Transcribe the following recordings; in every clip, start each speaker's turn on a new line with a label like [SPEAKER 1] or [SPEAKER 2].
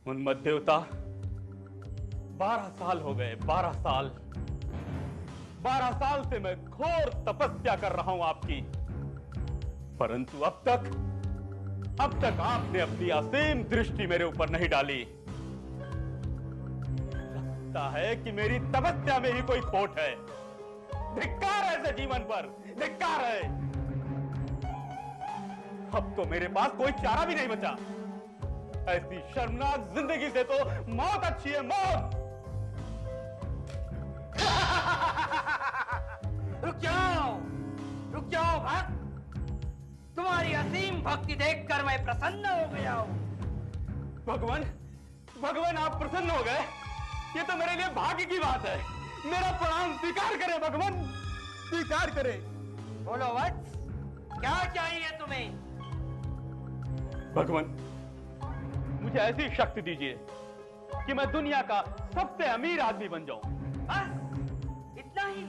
[SPEAKER 1] उन्मत्त देवता, 12 साल हो गए, 12 साल। 12 साल से मैं घोर तपस्या कर रहा हूं आपकी, परंतु अब तक आपने अपनी असीम दृष्टि मेरे ऊपर नहीं डाली। लगता है कि मेरी तपस्या में ही कोई खोट है। धिक्कार है ऐसे जीवन पर, धिक्कार है। अब तो मेरे पास कोई चारा भी नहीं बचा। ऐसी शर्मनाक जिंदगी से तो मौत अच्छी है, मौत।
[SPEAKER 2] रुक जाओ भक्त। तुम्हारी असीम भक्ति देखकर मैं प्रसन्न हो गया हूं।
[SPEAKER 1] भगवान आप प्रसन्न हो गए? ये तो मेरे लिए भाग्य की बात है। मेरा प्रणाम स्वीकार करें भगवान, स्वीकार करें।
[SPEAKER 2] बोलो वत्स, क्या चाहिए तुम्हें?
[SPEAKER 1] भगवान, मुझे ऐसी शक्ति दीजिए कि मैं दुनिया का सबसे अमीर आदमी बन जाऊं।
[SPEAKER 2] बस इतना ही?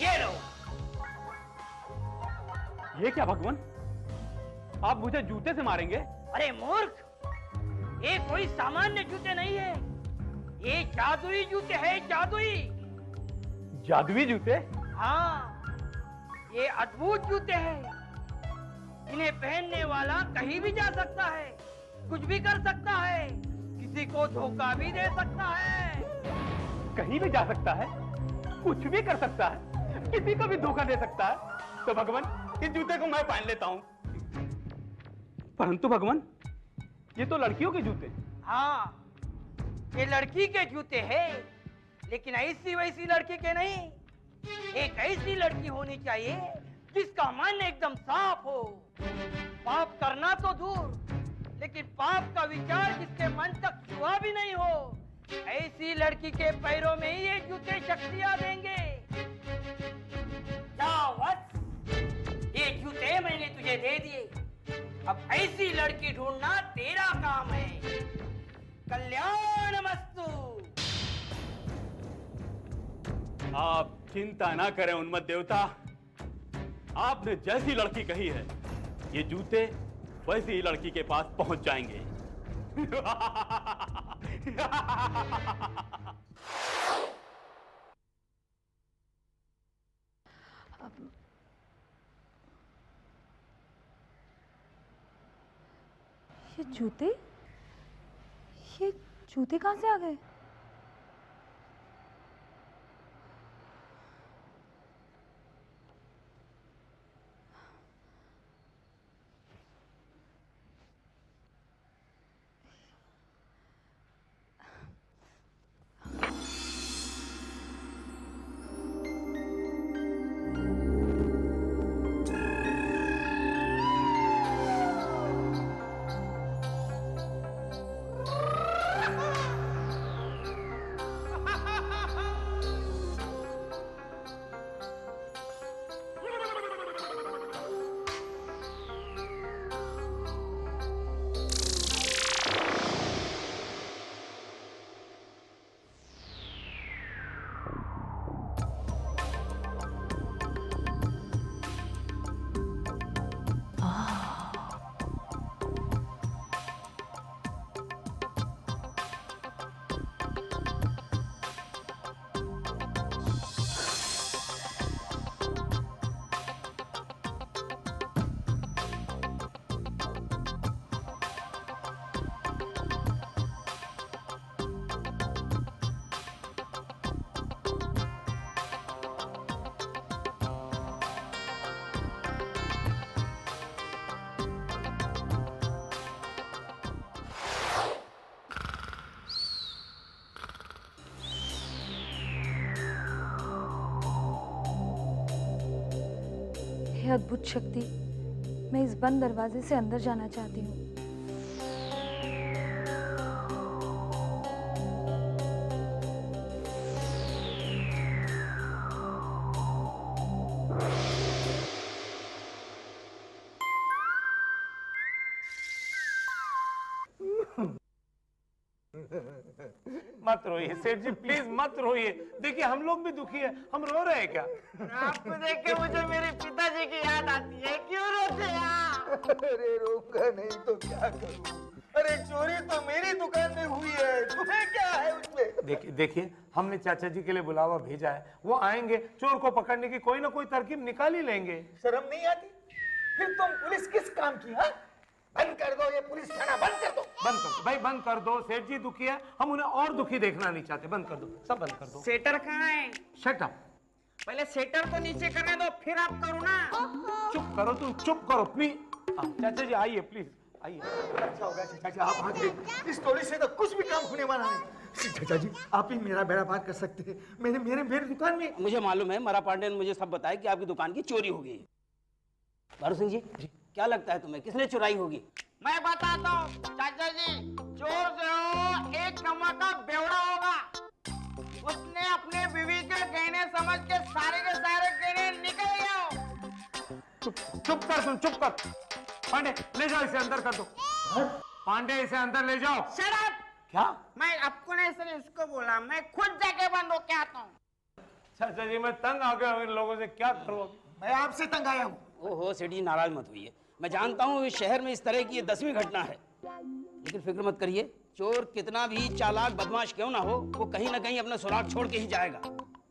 [SPEAKER 2] ये लो।
[SPEAKER 1] ये क्या भगवान, आप मुझे जूते से मारेंगे?
[SPEAKER 2] अरे मूर्ख, ये कोई सामान्य जूते नहीं है, ये जादुई जूते हैं, जादुई।
[SPEAKER 1] जादुई जूते?
[SPEAKER 2] हाँ, ये अद्भुत जूते हैं। इन्हें पहनने वाला कहीं भी जा सकता है, कुछ भी कर सकता है, किसी को धोखा भी दे सकता है।
[SPEAKER 1] कहीं भी जा सकता है, कुछ भी कर सकता है, किसी को भी धोखा दे सकता है। तो भगवान, इस जूते को मैं पहन लेता हूं। परंतु भगवान, ये तो लड़कियों के जूते।
[SPEAKER 2] हाँ, ये लड़की के जूते हैं, लेकिन ऐसी वैसी लड़की के नहीं। एक ऐसी लड़की होनी चाहिए जिसका मन एकदम साफ हो। पाप करना तो दूर, लेकिन पाप का विचार जिसके मन तक छुआ भी नहीं हो, ऐसी लड़की के पैरों में ही ये जूते शक्तियां देंगे। जाओ वत्स, ये जूते मैंने तुझे दे दिए। अब ऐसी लड़की ढूंढना तेरा काम है। कल्याणमस्तु।
[SPEAKER 1] आप चिंता ना करें उन्मत्त देवता, आपने जैसी लड़की कही है, ये जूते वैसी ही लड़की के पास पहुंच जाएंगे।
[SPEAKER 3] ये जूते कहां से आ गए? हे अद्भुत शक्ति, मैं इस बंद दरवाजे से अंदर जाना चाहती हूँ।
[SPEAKER 4] मत रोइए सेठ जी, प्लीज मत रोइए। देखिए हम लोग भी दुखी है, हम रो रहे हैं क्या?
[SPEAKER 2] आपको देख के मुझे मेरे पिताजी की याद आती है। क्यों रोते हैं?
[SPEAKER 5] अरे रोऊंगा नहीं तो क्या करूं? अरे चोरी तो मेरी दुकान में हुई है, तुम्हें क्या है उसमें?
[SPEAKER 4] देखिए देखिए, हमने चाचा जी के लिए बुलावा भेजा है, वो आएंगे, चोर को पकड़ने की कोई ना कोई तरकीब निकाल ही लेंगे।
[SPEAKER 5] शर्म नहीं आती? फिर तुम पुलिस किस काम की? हाँ, बंद कर दो ये पुलिस थाना, बंद कर दो।
[SPEAKER 4] बंद कर दो भाई, बंद कर दो। सेठ जी दुखी है, हम उन्हें और दुखी देखना नहीं चाहते। बंद कर दो, सब बंद कर दो।
[SPEAKER 2] सेटर कहाँ है?
[SPEAKER 4] Shut up.
[SPEAKER 2] पहले सेटर तो नीचे करने दो, फिर आप करो ना।
[SPEAKER 4] चुप करो, तुम चुप करो प्लीज। चाचा जी आइए प्लीज, आइए।
[SPEAKER 5] अच्छा होगा चाचा आप आ गए, इस टोली से तो कुछ भी काम होने वाला नहीं। चाचा जी आप ही मेरा बेड़ा पार कर सकते हैं। मेरे मेरे मेरी दुकान में
[SPEAKER 6] मुझे मालूम है, मरा पांडे ने मुझे सब बताया कि आपकी दुकान की चोरी हो गई है। बारू सिंह जी, क्या लगता है तुम्हें किसने चुराई होगी?
[SPEAKER 2] मैं बताता हूँ चाचा जी, चोर जो हो एक नंबर का बेवड़ा होगा। उसने अपने बीवी के गहने समझ के सारे गहने निकल गया हो।
[SPEAKER 4] चुप कर, तुम चुप कर। पांडे ले जाओ इसे, अंदर कर दो। पांडे इसे अंदर ले जाओ।
[SPEAKER 2] Shut up!
[SPEAKER 4] क्या?
[SPEAKER 2] मैं आपको नहीं सर इसको बोला, मैं खुद जाके बंद होके आता हूँ।
[SPEAKER 4] चाचा जी मैं तंग आ गया हूँ इन लोगों से, क्या करूँ?
[SPEAKER 5] मैं आपसे तंग आया हूँ।
[SPEAKER 6] ओहो सेठ जी नाराज मत होइए, मैं जानता हूँ इस शहर में इस तरह की ये 10वीं घटना है, लेकिन फिक्र मत करिए, चोर कितना भी चालाक बदमाश क्यों ना हो, वो कहीं ना कहीं अपना सुराग छोड़ के ही जाएगा।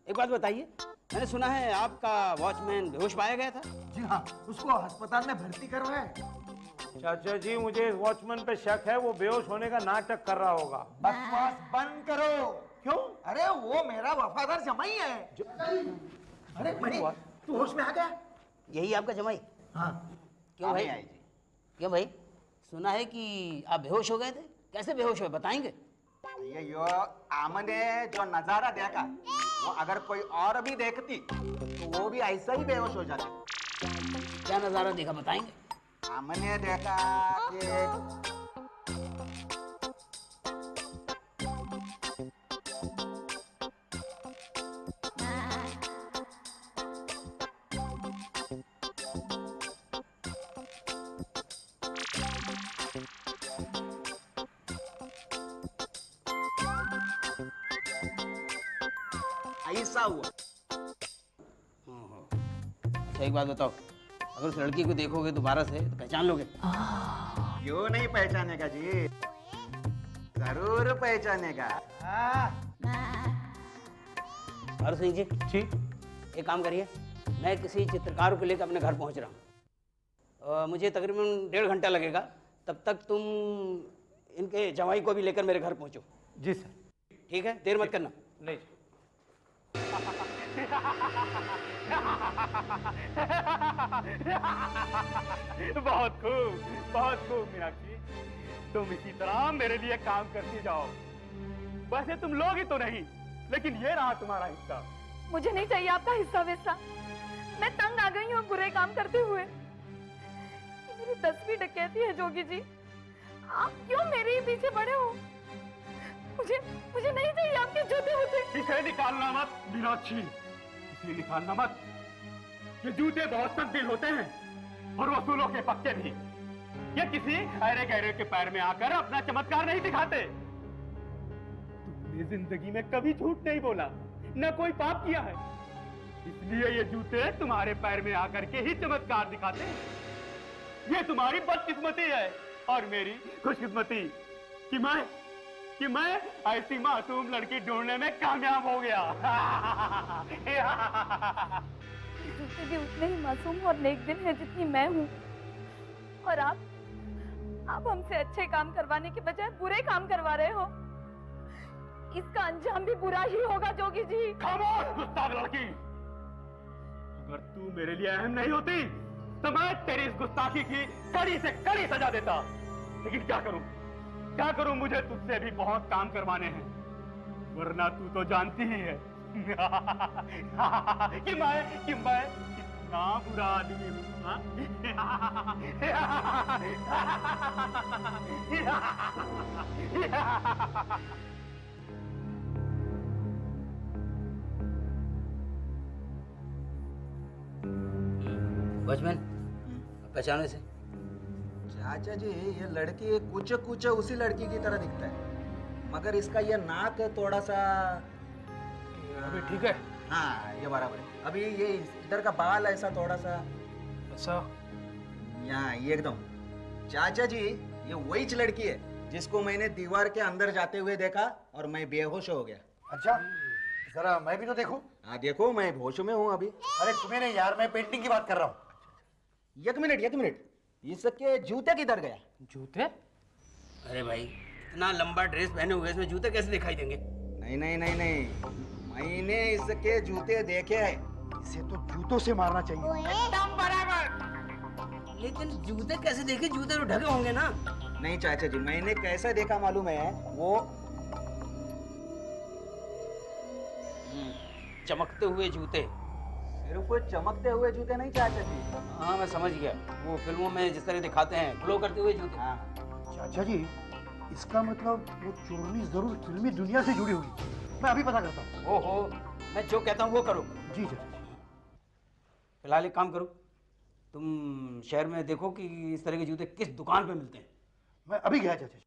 [SPEAKER 6] एक बात बताइए, मैंने सुना है आपका वॉचमैन बेहोश पाया गया था?
[SPEAKER 5] जी हाँ, उसको अस्पताल में भर्ती करवाया है।
[SPEAKER 4] चाचा जी मुझे वॉचमैन पे शक है, वो बेहोश होने का नाटक कर रहा होगा।
[SPEAKER 5] बकवास बंद करो।
[SPEAKER 4] क्यों?
[SPEAKER 5] अरे वो मेरा वफादार जमाई है। अरे मणि, तू होश में आ गया?
[SPEAKER 6] यही आपका जमाई?
[SPEAKER 5] हाँ।
[SPEAKER 6] क्यों भाई? क्यों भाई, सुना है कि आप बेहोश हो गए थे, कैसे बेहोश हुए बताएंगे?
[SPEAKER 7] ये यो आमने जो नजारा देखा, वो अगर कोई और भी देखती तो वो भी ऐसा ही बेहोश हो जाती।
[SPEAKER 6] क्या नजारा देखा बताएंगे?
[SPEAKER 7] हमने देखा कि ऐसा हुआ।
[SPEAKER 6] अच्छा एक बात बताओ, अगर उस लड़की को देखोगे दोबारा से तो पहचान लोगे?
[SPEAKER 7] क्यों नहीं पहचानेगा जी, जरूर पहचानेगा।
[SPEAKER 6] बारू सिंह जी,
[SPEAKER 4] जी
[SPEAKER 6] एक काम करिए, मैं किसी चित्रकार को लेकर अपने घर पहुंच रहा हूँ, मुझे तकरीबन 1.5 घंटा लगेगा, तब तक तुम इनके जवाई को भी लेकर मेरे घर पहुंचो।
[SPEAKER 4] जी सर।
[SPEAKER 6] ठीक है, देर मत करना।
[SPEAKER 4] नहीं।
[SPEAKER 1] बहुत खूब मीनाक्षी, तुम इसी तरह मेरे लिए काम करती जाओ। वैसे तुम लोग ही तो नहीं, लेकिन ये रहा तुम्हारा हिस्सा।
[SPEAKER 3] मुझे नहीं चाहिए आपका हिस्सा वैसा, मैं तंग आ गई हूँ बुरे काम करते हुए। ये मेरी 10वीं डकैती है जोगी जी, आप क्यों मेरे ही पीछे पड़े हो? मुझे नहीं चाहिए आपके जूते वूते।
[SPEAKER 1] इसे निकालना मत मीनाक्षी, इसे निकालना मत। ये जूते बहुत तब्दील होते हैं और वसूलों के पक्के भी। ये किसी अरे गहरे के पैर में आकर अपना चमत्कार नहीं दिखाते। तुमने जिंदगी में कभी झूठ नहीं बोला, न कोई पाप किया है, इसलिए ये जूते तुम्हारे पैर में आकर के ही चमत्कार दिखाते हैं। ये तुम्हारी बदकिस्मती है और मेरी खुशकिस्मती कि मैं ऐसी मासूम लड़की ढूंढने में कामयाब हो गया।
[SPEAKER 3] जूते भी उतने ही मासूम और नेक दिल है जितनी मैं हूँ, और आप हमसे अच्छे काम करवाने के बजाय बुरे काम करवा रहे हो। इसका अंजाम भी बुरा ही होगा जोगी जी।
[SPEAKER 1] खामोश गुस्ताख लड़की, अगर तू मेरे लिए अहम नहीं होती तो मैं तेरी इस गुस्ताखी की कड़ी से कड़ी सजा देता, लेकिन क्या करूं, मुझे तुझसे भी बहुत काम करवाने हैं, वरना तू तो जानती ही है कि मैं कितना बुरा आदमी हूं।
[SPEAKER 6] वॉचमैन, पहचानो इसे?
[SPEAKER 7] चाचा जी ये लड़की कुछ कुछ उसी लड़की की तरह दिखता है, मगर इसका ये नाक थोड़ा सा
[SPEAKER 4] अभी ठीक है?
[SPEAKER 7] हाँ ये बराबर है। अभी ये इधर का बाल ऐसा थोड़ा सा
[SPEAKER 4] अच्छा,
[SPEAKER 7] यहाँ ये एकदम। चाचा जी, ये वही लड़की है जिसको मैंने दीवार के अंदर जाते हुए देखा और मैं बेहोश हो गया।
[SPEAKER 5] अच्छा, जरा मैं भी तो देखूं।
[SPEAKER 7] हाँ देखो, मैं होश में हूँ अभी।
[SPEAKER 5] अरे तुम्हें नहीं यार, मैं पेंटिंग की बात कर रहा हूँ।
[SPEAKER 7] एक मिनट, इसके जूते किधर गया?
[SPEAKER 6] जूते? अरे भाई, इतना लंबा ड्रेस पहने हुए इसमें जूते कैसे दिखाई देंगे?
[SPEAKER 7] नहीं, मैंने इसके जूते देखे हैं।
[SPEAKER 5] इसे तो जूतों से मारना चाहिए।
[SPEAKER 2] एकदम बराबर।
[SPEAKER 6] लेकिन जूते कैसे देखे? जूते तो ढके होंगे ना।
[SPEAKER 7] नहीं चाचा जी, मैंने कैसा देखा मालूम है? वो
[SPEAKER 6] चमकते हुए जूते।
[SPEAKER 7] सिर्फ कोई चमकते हुए जूते नहीं चाचा जी।
[SPEAKER 6] हाँ मैं समझ गया, वो फिल्मों में जिस तरह दिखाते हैं ग्लो करते हुए जूते।
[SPEAKER 7] हाँ,
[SPEAKER 5] चाचा जी, इसका मतलब वो चोरनी जरूर फिल्मी दुनिया से जुड़ी होगी। मैं अभी पता करता हूँ।
[SPEAKER 6] ओहो, मैं जो कहता हूँ वो करो।
[SPEAKER 5] जी चाचा जी।
[SPEAKER 6] फिलहाल एक काम करो, तुम शहर में देखो कि इस तरह के जूते किस दुकान पे मिलते हैं।
[SPEAKER 5] मैं अभी गया चाचा जी।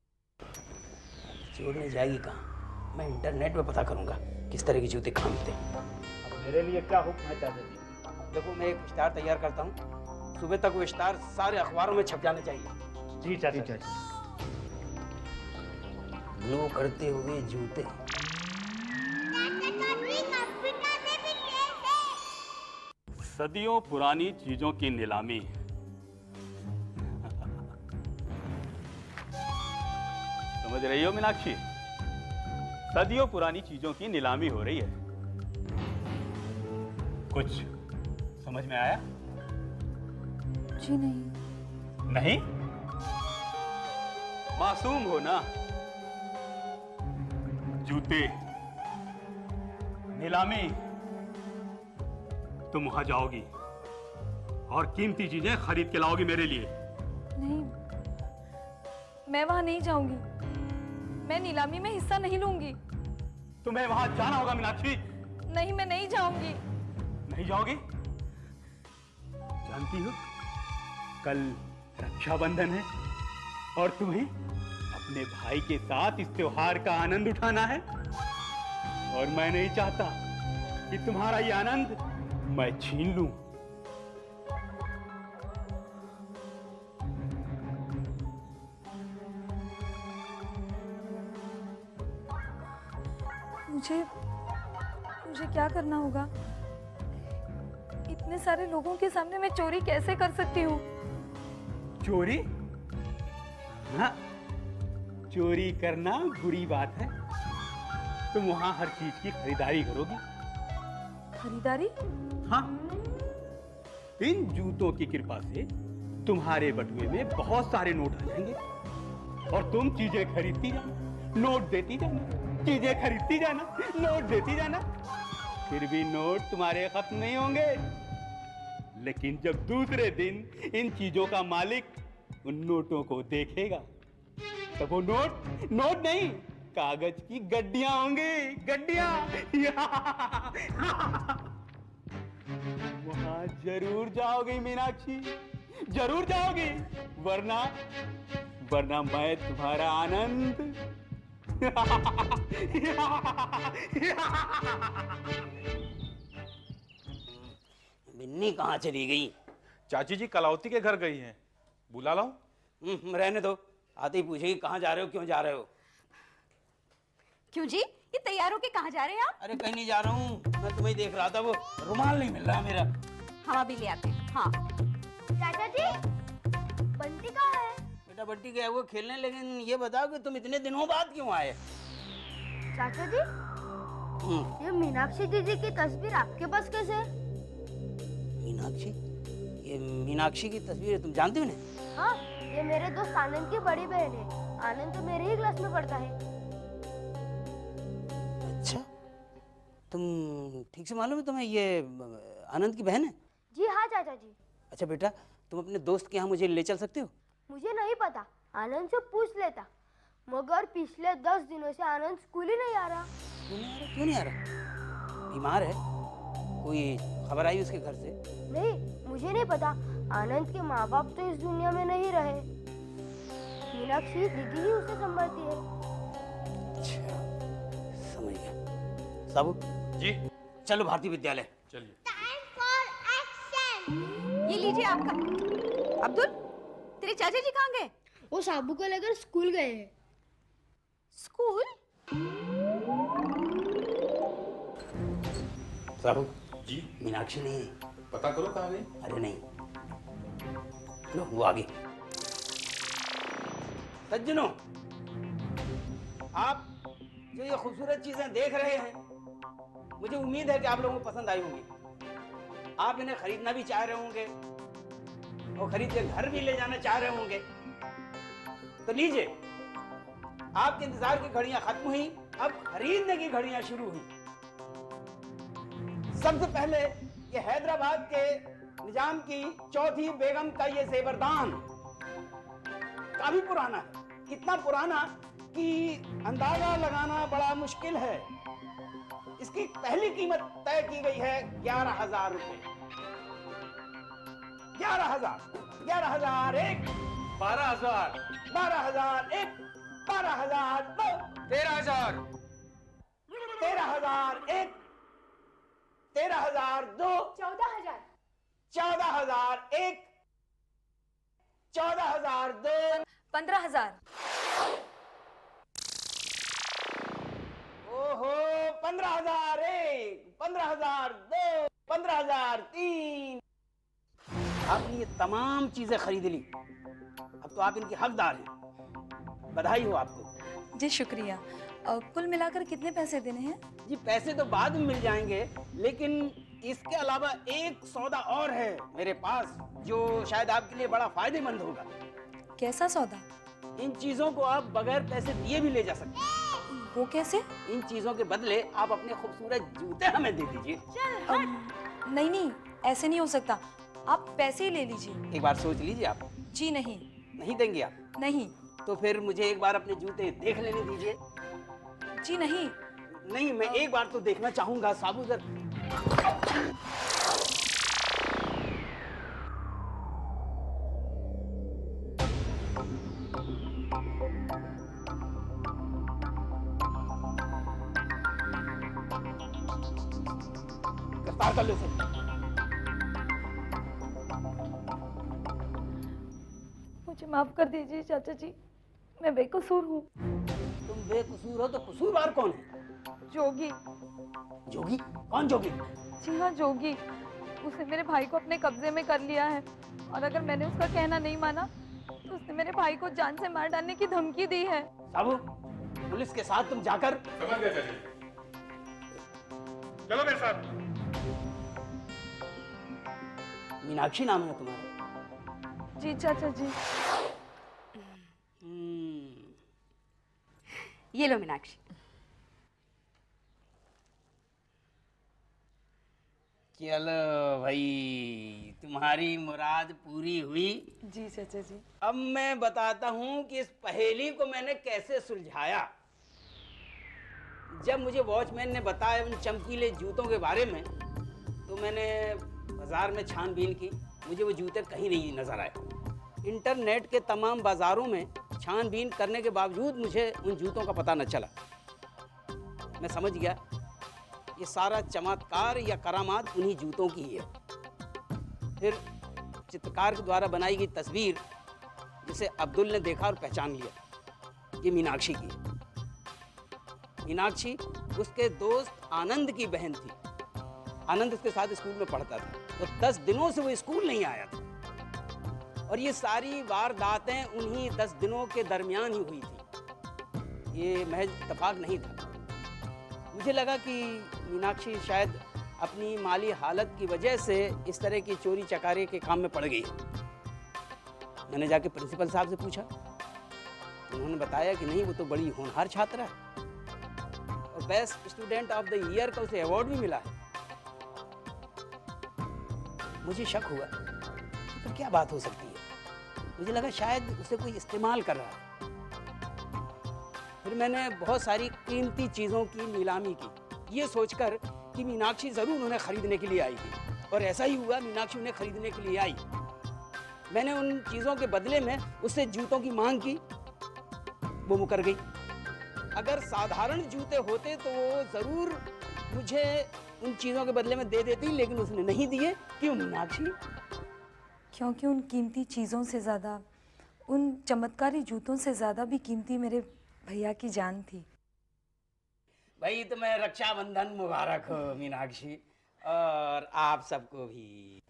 [SPEAKER 6] चोरने जाएगी कहाँ? मैं इंटरनेट पे पता करूंगा किस तरह के जूते कहाँ मिलते हैं।
[SPEAKER 1] अब मेरे लिए क्या हुक्म है चाचा जी?
[SPEAKER 6] देखो, मैं एक इश्तार तैयार करता हूँ, सुबह तक वो इश्तार सारे अखबारों में छप जाने चाहिए।
[SPEAKER 1] जी चाचा जी।
[SPEAKER 6] ग्लो करते हुए जूते।
[SPEAKER 1] सदियों पुरानी चीजों की नीलामी। समझ रही हो मीनाक्षी? सदियों पुरानी चीजों की नीलामी हो रही है। कुछ समझ में आया?
[SPEAKER 3] जी नहीं।
[SPEAKER 1] नहीं? मासूम हो ना? जूते नीलामी, तुम वहां जाओगी और कीमती चीजें खरीद के लाओगी मेरे लिए।
[SPEAKER 3] नहीं, मैं वहां नहीं जाऊंगी। मैं नीलामी में हिस्सा नहीं लूंगी।
[SPEAKER 1] तुम्हें वहां जाना होगा मीनाक्षी।
[SPEAKER 3] नहीं, मैं नहीं जाऊंगी।
[SPEAKER 1] नहीं जाओगी? जानती हो, कल रक्षाबंधन है और तुम्हें अपने भाई के साथ इस त्योहार का आनंद उठाना है, और मैं नहीं चाहता कि तुम्हारा ये आनंद मैं छीन लूं।
[SPEAKER 3] मुझे क्या करना होगा? इतने सारे लोगों के सामने मैं चोरी कैसे कर सकती हूँ?
[SPEAKER 1] चोरी? हाँ, चोरी करना बुरी बात है। तुम वहां हर चीज की खरीदारी करोगी।
[SPEAKER 3] खरीदारी?
[SPEAKER 1] हाँ, इन जूतों की कृपा से तुम्हारे बटुए में बहुत सारे नोट आ जाएंगे और तुम चीजें खरीदती जाना, नोट देती जाना, चीजें खरीदती जाना, नोट देती जाना। फिर भी नोट तुम्हारे खत्म नहीं होंगे। लेकिन जब दूसरे दिन इन चीजों का मालिक उन नोटों को देखेगा, तब वो नोट नहीं, कागज की गड्डियां होंगी, गड्डियां। वहां जरूर जाओगी मीनाक्षी, जरूर जाओगी, वरना मैं तुम्हारा आनंद।
[SPEAKER 6] बिन्नी कहाँ चली गई?
[SPEAKER 4] चाची जी कलावती के घर गई हैं, बुला लाऊं?
[SPEAKER 6] रहने दो, आते ही पूछेगी कहाँ जा रहे हो, क्यों जा रहे हो।
[SPEAKER 8] क्यों जी, ये तैयार होके कहाँ जा रहे हैं आप?
[SPEAKER 6] अरे कहीं नहीं जा रहा हूँ, मैं तुम्हें देख रहा था, वो रुमाल नहीं मिल रहा मेरा।
[SPEAKER 8] हम अभी ले आते हैं। हाँ
[SPEAKER 3] चाचा जी, बंटी कहाँ है?
[SPEAKER 6] बेटा बंटी गया वो खेलने, लेकिन ये बताओ कि तुम इतने दिनों बाद क्यों आए?
[SPEAKER 3] चाचा जी, ये मीनाक्षी दीदी की तस्वीर आपके पास कैसे है?
[SPEAKER 6] मीनाक्षी? ये मीनाक्षी की तस्वीर तुम जानती हो ना?
[SPEAKER 3] हाँ, ये मेरे दोस्त आनंद की बड़ी बहन है। आनंद तो मेरे ही क्लास में पढ़ता है।
[SPEAKER 6] अच्छा, तुम ठीक से मालूम है तुम्हें ये आनंद की बहन है?
[SPEAKER 3] जी हाँ चाचा जी।
[SPEAKER 6] अच्छा बेटा, तुम अपने दोस्त के यहाँ मुझे ले चल सकते हो?
[SPEAKER 3] मुझे नहीं पता, आनंद से पूछ लेता। मगर पिछले 10 दिनों से आनंद स्कूल ही नहीं आ रहा।
[SPEAKER 6] क्यों नहीं आ रहा? बीमार है? कोई खबर आई उसके घर से?
[SPEAKER 3] नहीं, मुझे नहीं पता। आनंद के माँ बाप तो इस दुनिया में नहीं रहे। मीनाक्षी दीदी ही उसे संभालती है।
[SPEAKER 6] अच्छा, समझ गया। साबू
[SPEAKER 1] जी
[SPEAKER 6] चलो भारतीय विद्यालय।
[SPEAKER 1] चलिए।
[SPEAKER 8] ये लीजिए आपका। अब्दुल, तेरे चाचा जी कहाँ गए?
[SPEAKER 9] वो साबू को लेकर स्कूल गए हैं।
[SPEAKER 8] स्कूल?
[SPEAKER 6] साहब
[SPEAKER 1] जी
[SPEAKER 6] मीनाक्षी नहीं है।
[SPEAKER 1] पता करो कहाँ गई।
[SPEAKER 6] अरे नहीं, लो वो आगे। सज्जनों, आप जो ये खूबसूरत चीजें देख रहे हैं, मुझे उम्मीद है कि आप लोगों को पसंद आई होंगी। आप इन्हें खरीदना भी चाह रहे होंगे और खरीद के घर भी ले जाना चाह रहे होंगे। तो लीजिए, आपके इंतजार की घड़ियां खत्म हुई, अब खरीदने की घड़ियां शुरू हुई। सबसे पहले ये हैदराबाद के निजाम की चौथी बेगम का ये जेवरदान काफी पुराना है, इतना पुराना कि अंदाजा लगाना बड़ा मुश्किल है। इसकी पहली कीमत तय की गई है 11,000 रुपए। 11,000, 11,001,
[SPEAKER 1] 12,000,
[SPEAKER 6] 12,001, 12,002,
[SPEAKER 1] 13,000,
[SPEAKER 6] 13,001, 13,002,
[SPEAKER 9] 14,000,
[SPEAKER 6] 14,001, 14,002,
[SPEAKER 3] 15,000।
[SPEAKER 6] ओहो 15,001, 15,002, 15,003। आपने ये तमाम चीजें खरीद ली, अब तो आप इनकी हकदार हैं। बधाई हो आपको।
[SPEAKER 3] जी शुक्रिया। कुल मिलाकर कितने पैसे देने हैं?
[SPEAKER 6] जी पैसे तो बाद में मिल जाएंगे, लेकिन इसके अलावा एक सौदा और है मेरे पास जो शायद आपके लिए बड़ा फायदेमंद होगा।
[SPEAKER 3] कैसा सौदा?
[SPEAKER 6] इन चीजों को आप बगैर पैसे दिए भी ले जा सकते हैं।
[SPEAKER 3] वो कैसे?
[SPEAKER 6] इन चीजों के बदले आप अपने खूबसूरत जूते हमें दे दीजिए।
[SPEAKER 3] नहीं नहीं, ऐसे नहीं हो सकता, आप पैसे ही ले लीजिए।
[SPEAKER 6] एक बार सोच लीजिए आप।
[SPEAKER 3] जी नहीं।
[SPEAKER 6] नहीं देंगे आप?
[SPEAKER 3] नहीं।
[SPEAKER 6] तो फिर मुझे एक बार अपने जूते देख लेने दीजिए।
[SPEAKER 3] जी नहीं।
[SPEAKER 6] नहीं, मैं एक बार तो देखना चाहूंगा। साबू सर, गिरफ्तार कर लो सर।
[SPEAKER 3] मुझे माफ कर दीजिए चाचा जी, मैं बेकसूर हूँ।
[SPEAKER 6] तुम बेकसूर हो तो कसूरवार कौन है?
[SPEAKER 3] जोगी।
[SPEAKER 6] जोगी? कौन जोगी?
[SPEAKER 3] जी हाँ जोगी, उसने मेरे भाई को अपने कब्जे में कर लिया है और अगर मैंने उसका कहना नहीं माना तो उसने मेरे भाई को जान से मार डालने की धमकी दी है।
[SPEAKER 6] साबू, पुलिस के साथ तुम जाकर।
[SPEAKER 1] समझ गया चाचा। चलो मेरे साथ।
[SPEAKER 6] मीनाक्षी नाम है तुम्हारा?
[SPEAKER 3] जी चाचा जी।
[SPEAKER 8] ये लो मीनाक्षी।
[SPEAKER 6] चलो भाई, तुम्हारी मुराद पूरी हुई।
[SPEAKER 3] जी चाचा जी।
[SPEAKER 6] अब मैं बताता हूं कि इस पहेली को मैंने कैसे सुलझाया। जब मुझे वॉचमैन ने बताया उन चमकीले जूतों के बारे में, तो मैंने बाजार में छानबीन की, मुझे वो जूते कहीं नहीं नजर आए। इंटरनेट के तमाम बाजारों में छानबीन करने के बावजूद मुझे उन जूतों का पता न चला। मैं समझ गया ये सारा चमत्कार या करामात उन्हीं जूतों की ही है। फिर चित्रकार के द्वारा बनाई गई तस्वीर, जिसे अब्दुल ने देखा और पहचान लिया, ये मीनाक्षी की है। मीनाक्षी उसके दोस्त आनंद की बहन थी। आनंद उसके साथ स्कूल में पढ़ता था, तो 10 दिनों से वो स्कूल नहीं आया था और ये सारी वारदातें उन्हीं 10 दिनों के दरमियान ही हुई थी। ये महज इत्तेफाक नहीं था। मुझे लगा कि मीनाक्षी शायद अपनी माली हालत की वजह से इस तरह की चोरी चकारी के काम में पड़ गई। मैंने जाके प्रिंसिपल साहब से पूछा, उन्होंने बताया कि नहीं, वो तो बड़ी होनहार छात्रा है और best student of the year का उसे अवार्ड भी मिला है। मुझे शक हुआ तो क्या बात हो सकती है। मुझे लगा शायद उसे कोई इस्तेमाल कर रहा है। फिर मैंने बहुत सारी कीमती चीज़ों की नीलामी की, ये सोचकर कि मीनाक्षी ज़रूर उन्हें खरीदने के लिए आई थी। और ऐसा ही हुआ, मीनाक्षी उन्हें खरीदने के लिए आई। मैंने उन चीज़ों के बदले में उससे जूतों की मांग की, वो मुकर गई। अगर साधारण जूते होते तो वो ज़रूर मुझे उन चीज़ों के बदले में दे देती, लेकिन उसने नहीं दिए। क्यों मीनाक्षी?
[SPEAKER 3] क्योंकि उन कीमती चीज़ों से ज़्यादा
[SPEAKER 10] उन चमत्कारी जूतों से ज्यादा भी कीमती मेरे भैया की जान थी।
[SPEAKER 6] भाई तुम्हें रक्षाबंधन मुबारक हो मीनाक्षी, और आप सबको भी।